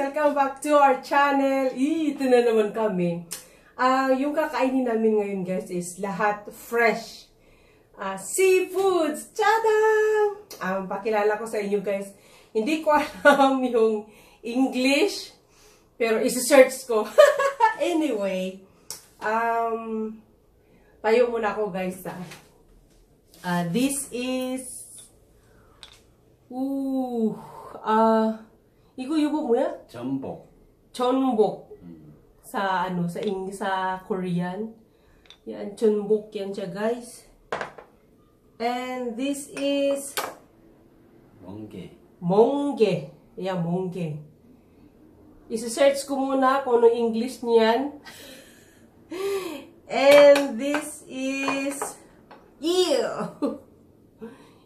Welcome back to our channel. Ito na naman kami. Yung kakainin namin ngayon guys is lahat fresh. Seafoods! Tadam! Pakilala ko sa inyo guys. Hindi ko alam yung English. Pero isi-search ko. Anyway. Tayo muna ako guys. This is... 이거 뭐야? 전복. 전복. sa Korean. Yan, 전복 yan siya, guys. And this is 멍게. 멍게. Yan, 멍게. Isa-search ko muna kung anong English niyan. And this is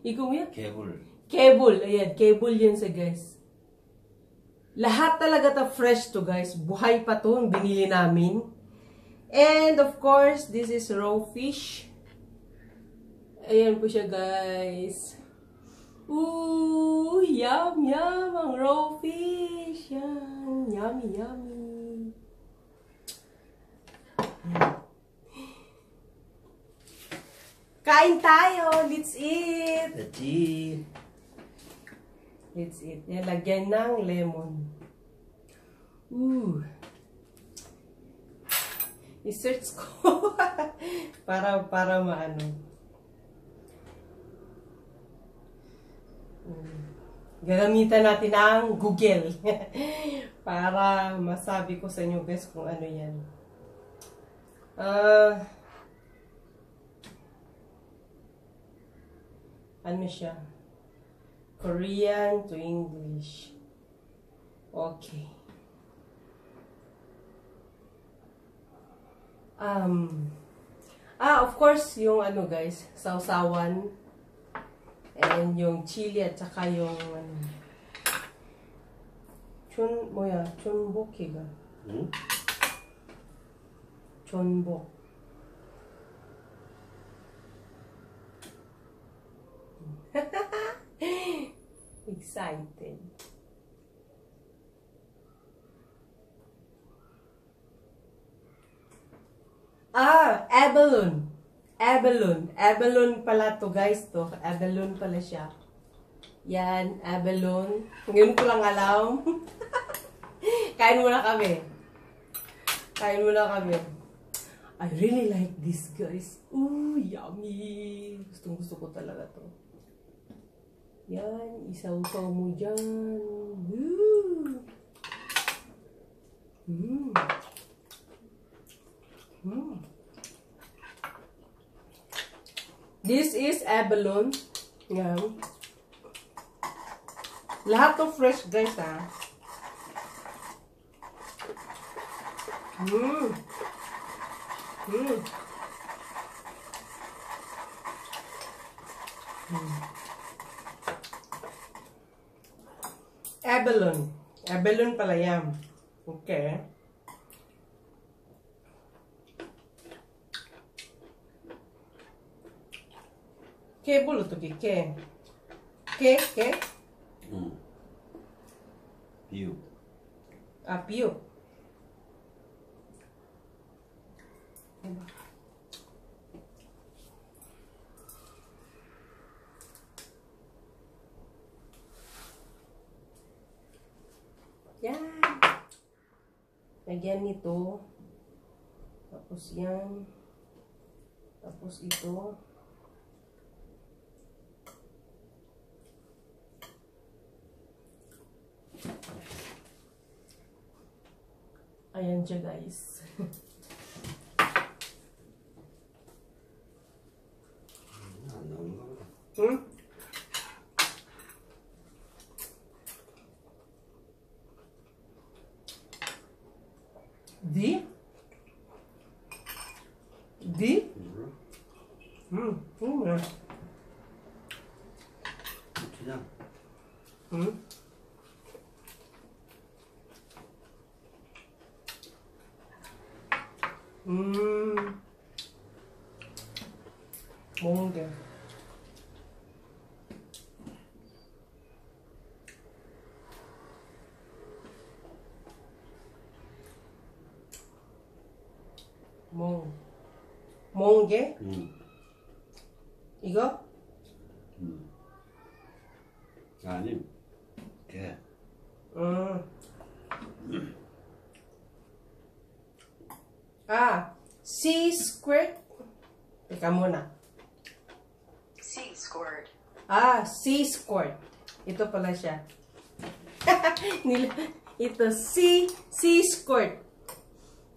이거 뭐야? 개불. Kebul. Ayan, kebul yan sa guys. Lahat talaga ta fresh to guys. Buhay pa to, binili namin. And of course, this is raw fish. Ayan po siya guys. Ooh, yum, yum, ang raw fish. Yan, yummy, yummy. Kain tayo, let's eat. Let's eat. Let's eat. Yan, lagyan ng lemon. Ooh. I-search ko. para maano. Gagamitan natin ang Google. Para masabi ko sa inyo guys kung ano yan. Ano siya? Korean to English. Okay. Of course, yung ano guys, sausawan. And yung chili at saka yung chonbok이가. 응? 전복. Excited. Abalone. Abalone pala to guys to. Abalone pala siya. Yan, abalone. Ngayon ko lang alam. Kain muna kami. I really like this guys. Ooh, yummy. Gusto ko talaga to. Yan, isaw-saw mo dyan. Woo! This is abalone. Yan. Lahat to fresh guys ha. Abalone pala yan. Okay. Kebul to ke. 비유. 비유. Yan. Lagyan nito. Tapos yan. Tapos ito. Ayan siya guys. Di? 멍게. Mongge? 이거? 아니, 게. Sea squirt. Teka muna. Sea squirt. Sea squirt. Ito pala siya. Ito, sea squirt.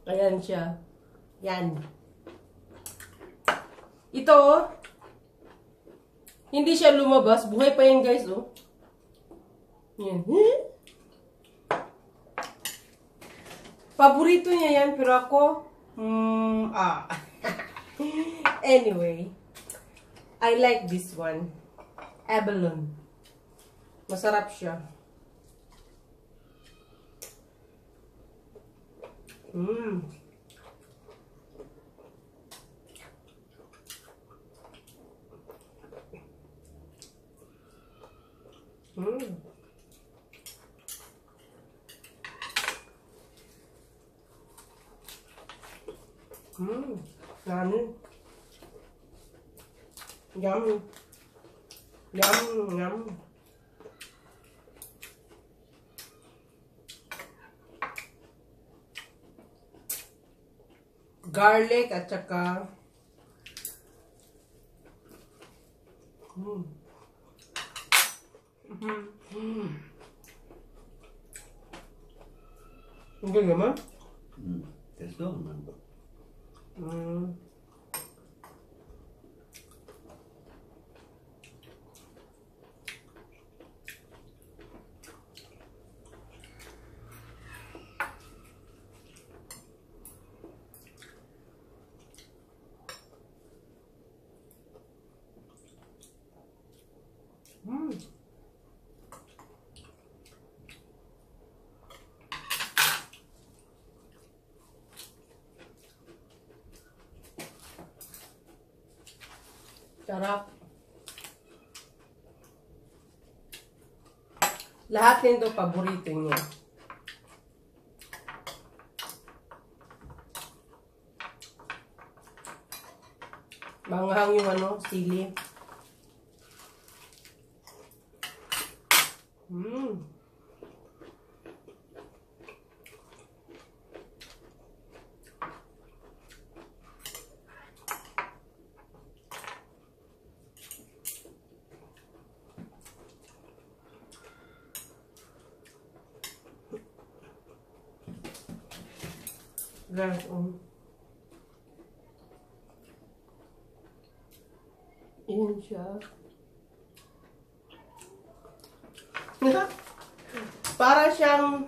Ayan siya. Yan. Ito, hindi siya lumabas. Buhay pa yan, guys, oh. Yan. Paborito niya yan, pero ako, Anyway, I like this one. Abalone. Masarap siya. Yum. Yum. Yum. Yum. Garlic at saka Hindi naman? 됐어, 엄마. Sarap. Lahat nito paborito niya. Manghang yung sili. Guys, Yan siya. Para siyang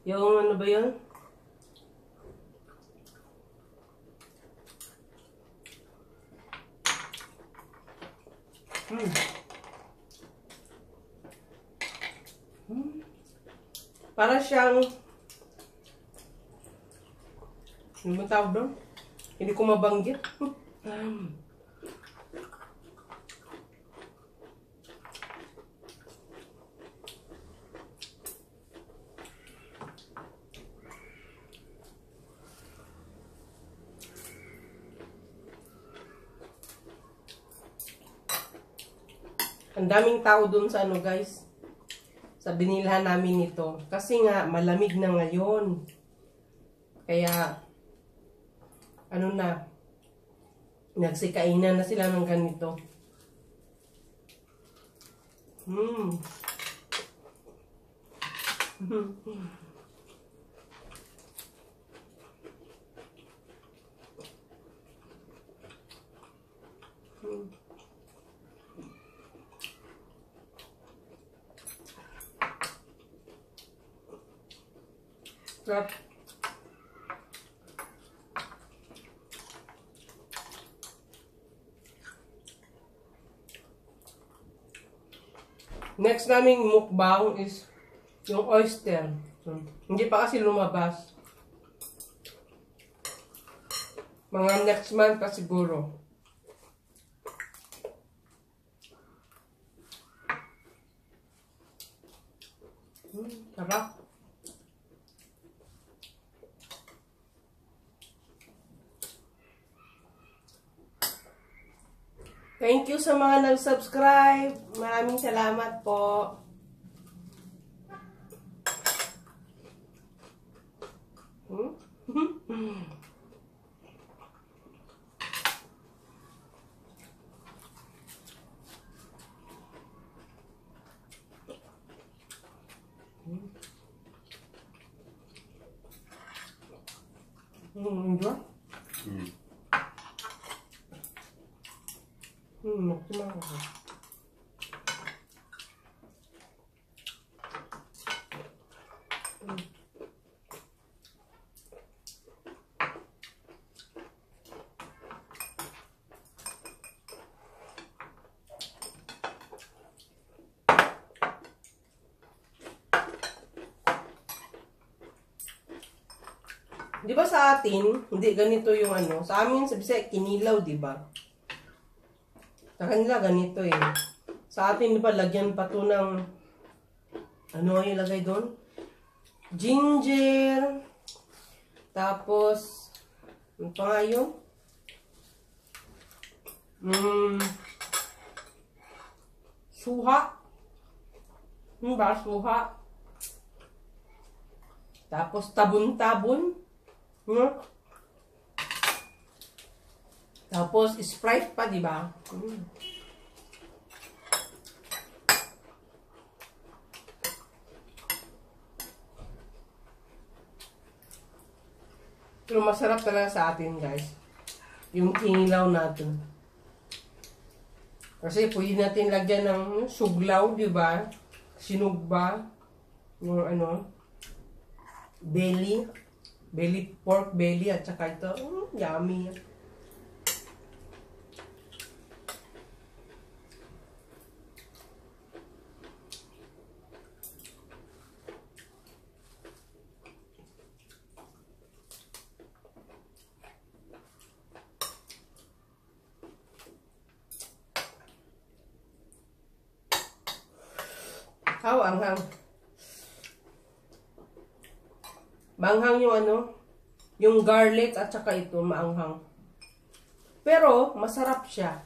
yung ba yun? Para siyang ano ba tawag doon? Hindi ko mabanggit. Ang daming tao doon sa guys. Sa binilhan namin ito. Kasi nga, malamig na ngayon. Kaya, nagsikainan na sila ng ganito. Sarap. Next naming mukbang is yung oyster. Hindi pa kasi lumabas. Mga next month pa siguro. Sarap. Thank you sa mga nag-subscribe. Maraming salamat po. Enjoy. Maksimal ako. Di ba sa atin, hindi ganito yung ano, sa amin sa Bisaya, kinilaw, di ba? Sa kanila, ganito eh. Sa atin, di ba, lagyan pa to ng, ano yung ilagay doon? Ginger. Tapos, ano pa nga yun? Suha. Ba, suha. Tapos, tabon-tabon. Tapos, Sprite pa, di ba? Pero masarap talaga sa atin, guys. Yung kinilaw natin. Kasi pwede natin lagyan ng suglaw, di ba? Sinugba. Yung ano, pork belly, at saka ito, yummy. Anghang. Maanghang yung ano, yung garlic at saka ito, maanghang. Pero, masarap siya.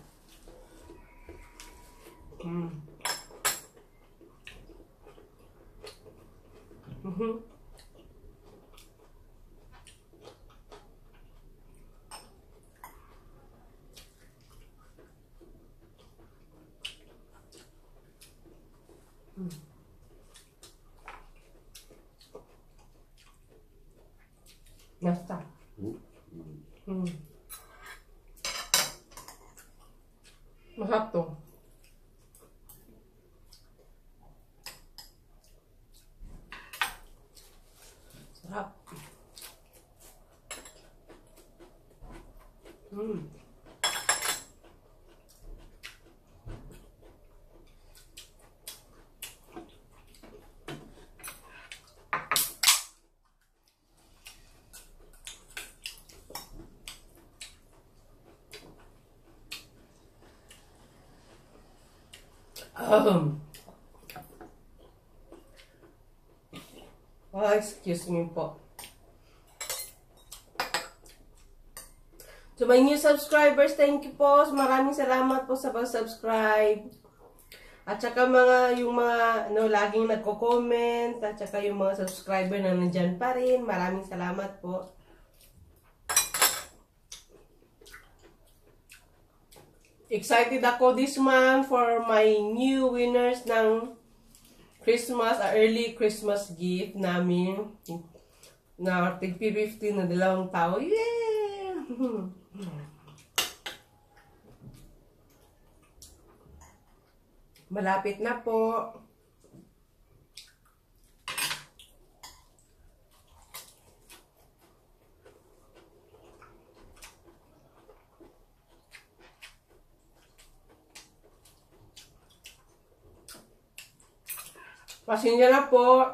Nasta. Masarap to. Sarap. Excuse me po. To my new subscribers, thank you po. Maraming salamat po sa pag-subscribe. At saka yung mga laging nagko-comment, at saka yung mga subscriber na nandyan pa rin. Maraming salamat po. Excited ako this month for my new winners ng Christmas, early Christmas gift namin na tig-50 na 2 tao. Yeah! Malapit na po. Pasensya na po.